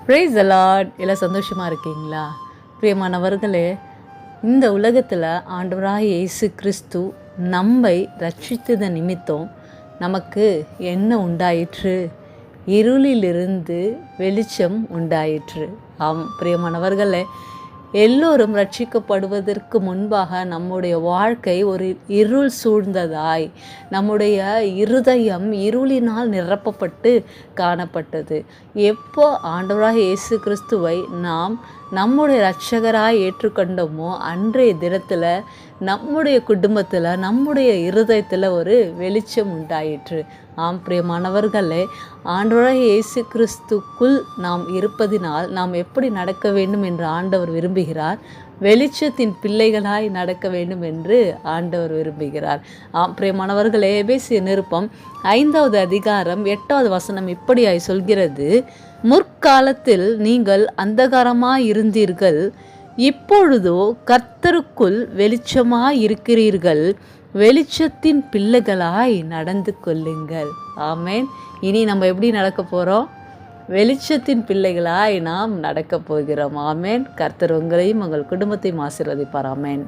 Praise the Lord. எல்லாம் சந்தோஷமாக இருக்கீங்களா? பிரியமானவர்களே, இந்த உலகத்தில் ஆண்டவராக இயேசு கிறிஸ்து நம்மை ரட்சித்தது நிமித்தம் நமக்கு என்ன உண்டாயிற்று? இருளிலிருந்து வெளிச்சம் உண்டாயிற்று. ஆம் பிரியமானவர்களே, எல்லோரும் ரட்சிக்கப்படுவதற்கு முன்பாக நம்முடைய வாழ்க்கை ஒரு இருள் சூழ்ந்ததாய், நம்முடைய இருதயம் இருளினால் நிரப்பப்பட்டு காணப்பட்டது. எப்போ ஆண்டவராக இயேசு கிறிஸ்துவை நாம் நம்முடைய இரட்சகராய் ஏற்றுக்கொண்டோமோ அன்றைய தினத்தில் நம்முடைய குடும்பத்தில், நம்முடைய இருதயத்தில் ஒரு வெளிச்சம் உண்டாயிற்று. ஆம் பிரியமானவர்களே, ஆண்டவராக இயேசு கிறிஸ்துக்குள் நாம் இருப்பதினால் நாம் எப்படி நடக்க வேண்டும் என்று ஆண்டவர் விரும்புகிறார். வெளிச்சத்தின் பிள்ளைகளாய் நடக்க வேண்டும் என்று ஆண்டவர் விரும்புகிறார். ஆம் பிரியமானவர்களே, எபேசிய நிருபம் 5வது அதிகாரம் 8வது வசனம் இப்படியாய் சொல்கிறது: முற்காலத்தில் நீங்கள் அந்தகாரமாய் இருந்தீர்கள், இப்பொழுதோ கர்த்தருக்குள் வெளிச்சமாய் இருக்கிறீர்கள், வெளிச்சத்தின் பிள்ளைகளாய் நடந்து கொள்ளுங்கள். ஆமேன். இனி நம்ம எப்படி நடக்க போகிறோம்? வெளிச்சத்தின் பிள்ளைகளாய் நாம் நடக்க போகிறோம். ஆமேன். கர்த்தர் உங்களையும் உங்கள் குடும்பத்தையும் ஆசீர்வதிப்பார். ஆமேன்.